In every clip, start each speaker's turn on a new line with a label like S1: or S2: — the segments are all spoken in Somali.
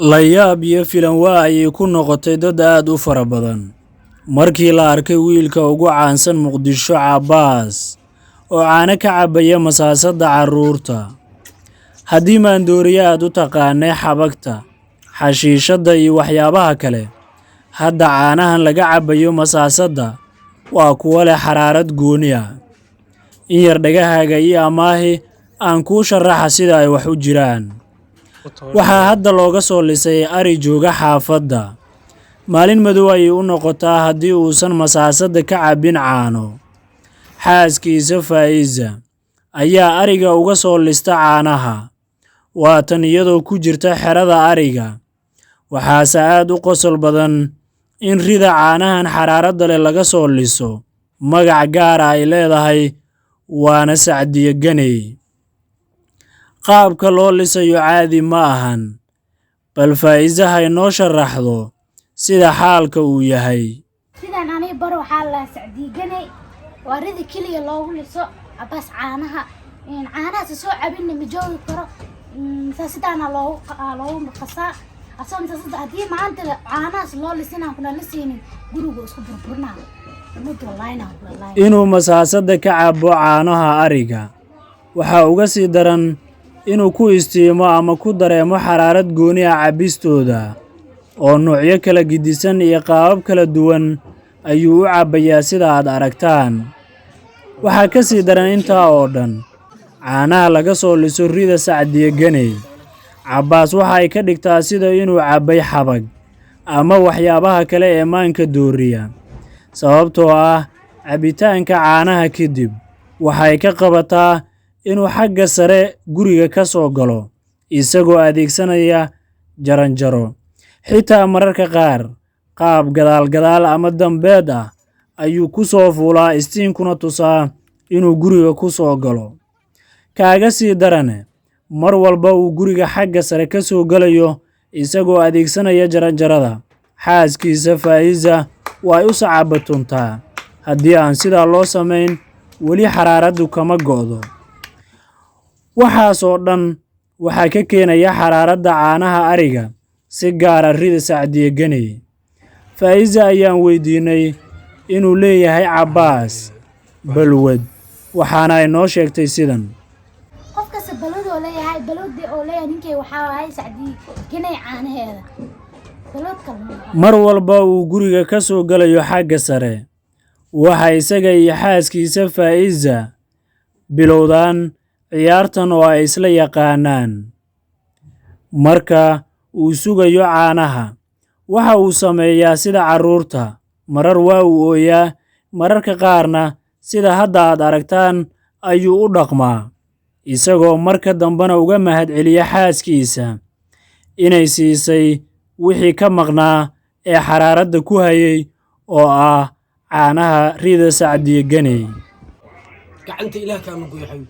S1: La yaab iyo filan waa ayay ku noqotay dad aad u fara badan markii la arkay wiilka ugu caansan Muqdisho Cabbaas oo caano ka cabaya masaasada carruurta. Haddii maandooriye aad u taqaanay xabagta, xashiishadda iyo waxyaabaha kale, hadda caanahan laga cabayo masaasada waa kuwo leh xaraarad gooni ah. In yar dhagahaaga iyo amaahi aan kuu sharaxa sida ay wax u jiraan. Waxaa hadda looga soo lisay ari jooga xaafadda. Maalin madow ayay u noqotaa haddii uusan masaasada ka cabbin caano. Xaaskiisa Faa'iza ayaa ariga uga soo lista caanaha. Waa tan iyadoo ku jirta xerada ariga. Waxaase aad u qosol badan in rida caanahan xaraaradda leh laga soo liso. Magac gaar ah ay leedahay, waana Sacdiye Ganey. Qaabka loo lisayo caadi ma ahan, bal Faa'iza ha inoo sharaxdo sida xaalka uu yahay.
S2: sidaan aniga bar waxaa la Sacdiye Ganey waa ridi kaliya loogu liso Cabbaas caanaha caanahaas soo cabinna ma joogi karo sidaana loogu qasaa asoo masaasada haddii maanta caanahaas loo lisinaan kuna la siinin guriga isku burburinaa
S1: Inuu masaasada ka cabo caanaha ariga waxaa uga sii daran inuu ku istiimo ama ku dareemo xaraarad gooni ah cabistooda oo noocyo kala gedisan iyo qaabab kala duwan ayuu u cabayaa sida aad aragtaan. Waxaa ka sii daran intaa oo dhan, caanaha laga soo liso rida Sacdiye Ganey, Cabbaas waxa ay ka dhigtaa sida inuu cabay xabag ama waxyaabaha kale ee maanka dooriya, sababtoo ah cabitaanka caanaha kadib waxay ka qabataa inuu xagga sare guriga ka soo galo isagoo adeegsanaya jaranjaro. Xitaa mararka qaar qaab gadaal ama dambeed ah ayuu ku soo fuulaa, istiinkuna tusaa inuu guriga ku soo galo. Kaaga sii darane, mar walba uu guriga xagga sare ka soo galayo isagoo adeegsanaya jaranjarada, xaaskiisa Faa'iza way u sacabatuntaa. Haddii aan sidaa loo samayn, weli xaraaraddu kama go'do. Waxaas oo dhan waxaa ka keenaya xaraaradda caanaha ariga, si gaara rida Sacdiye Ganey. Faa'iza ayaan weydiinay inuu leeyahay Cabbaas balwad, waxaana ay noo sheegtay sidan.
S2: qofkasta balwadoo leeyahay balwadii oo leeyahay ninkay waxaa waayay Sacdiye Ganey caanaheeda balwad kalma
S1: Mar walba uu guriga ka soo galayo xagga sare, waxa isaga iyo xaaskiisa Faa'iza bilowdaan ciyaartan oo ay isla yaqaanaan. Marka uu sugayo caanaha, waxa uu sameeyaa sida carruurta, marar waa uu ooyaa, mararka qaarna sida hadda aad aragtaan ayuu u dhaqmaa, isagoo marka dambena uga mahadceliya xaaskiisa inay siisay wixii ka maqnaa ee xaraaradda ku hayay oo ah caanaha rida Sacdiye Ganey.
S3: gacanta ilaah kaama gooyo xawd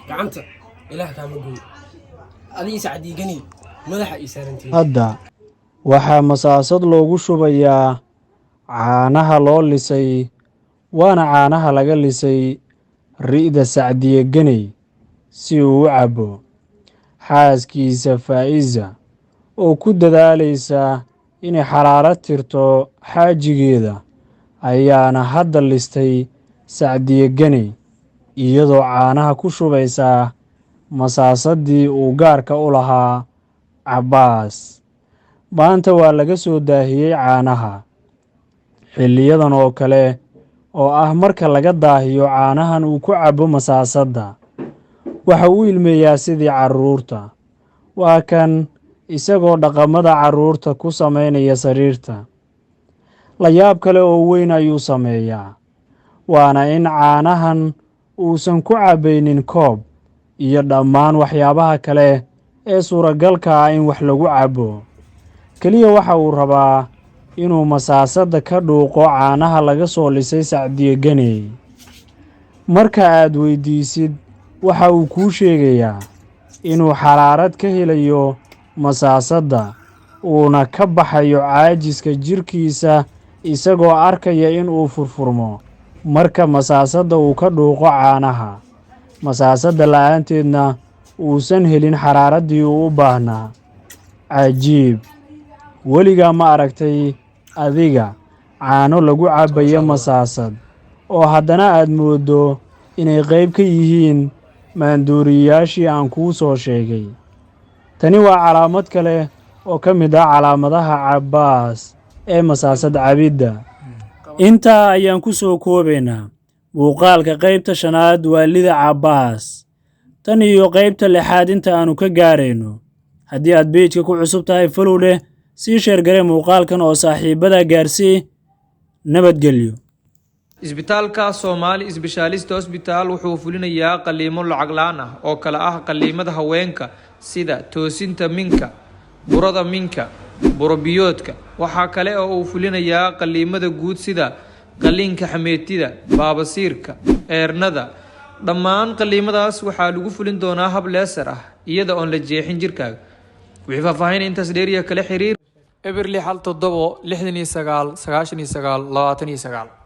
S3: gacanta ilaah kaama gooyo adii Sacdiye Ganey madaxa ii saarantii.
S1: Hadda waxaa masaasad loogu shubayaa caanaha loo lisay, waana caanaha laga lisay rida Sacdiye Ganey si uu u cabo. Xaaskiisa Faa'iza oo ku dadaalaysa inay xaraarad tirto xaajigeeda ayaana hadda listay Sacdiye Ganey, iyadoo caanaha ku shubaysa masaasadii uu gaarka u lahaa Cabbaas. Maanta waa laga soo daahiyey caanaha. Xilliyadan oo kale oo ah marka laga daahiyo caanahan uu ku cabo masaasada, waxa uu ilmeeyaa sidii carruurta. Waa kan isagoo dhaqamada carruurta ku samaynaya sariirta. La yaab kale oo weyn ayuu sameeyaa, waana in caanahan uusan ku cabaynin koob iyo dhammaan waxyaabaha kale ee suuragalka ah in wax lagu cabo. Keliya waxa uu rabaa inuu masaasada ka dhuuqo caanaha laga soo lisay Sacdiye Ganey. Marka aad weydiisid, waxa uu kuu sheegayaa inuu xaraarad ka helayo masaasada, uuna ka baxayo caajiska jirkiisa isagoo arkaya in uu furfurmo marka masaasada uu ka dhuuqo caanaha. Masaasada la'aanteedna uusan helin xaraaraddii uu u baahnaa. cajiib! weligaa ma aragtay adiga caano lagu cabbayo masaasad oo haddana aad mooddo inay qayb ka yihiin maandooriyeyaashii aan kuu soo sheegay? tani waa calaamad kale oo ka mid ah calaamadaha cabbaas ee masaasad cabidda. intaa ayaan ku soo koobaynaa muuqaalka qaybta 5aad waalida cabbaas. tan iyo qaybta 6aad inta aanu ka gaarayno. haddii aad page-ka ku cusub tahay follow leh, sii sheer garee muuqaalkan oo saaxiibada gaarsii. nabadgelyo.
S4: isbitaalka Somali Specialist Hospital wuxuu fulinayaa qaliimo lacag la'aan ah oo kala ah qaliimada haweenka sida toosinta minka, burada minka, borobiyoodka. waxaa kale oo uu fulinayaa qaliimada guud sida qaliinka xameetida, baabasiirka, eernada. dhammaan qaliimadaas waxaa lagu fulin doonaa hab leesar ah iyada oo la jeexin jirkaaga. wixii faahfaahin intaas dheeriya kala xiriir eberli hal 7 69 99 29.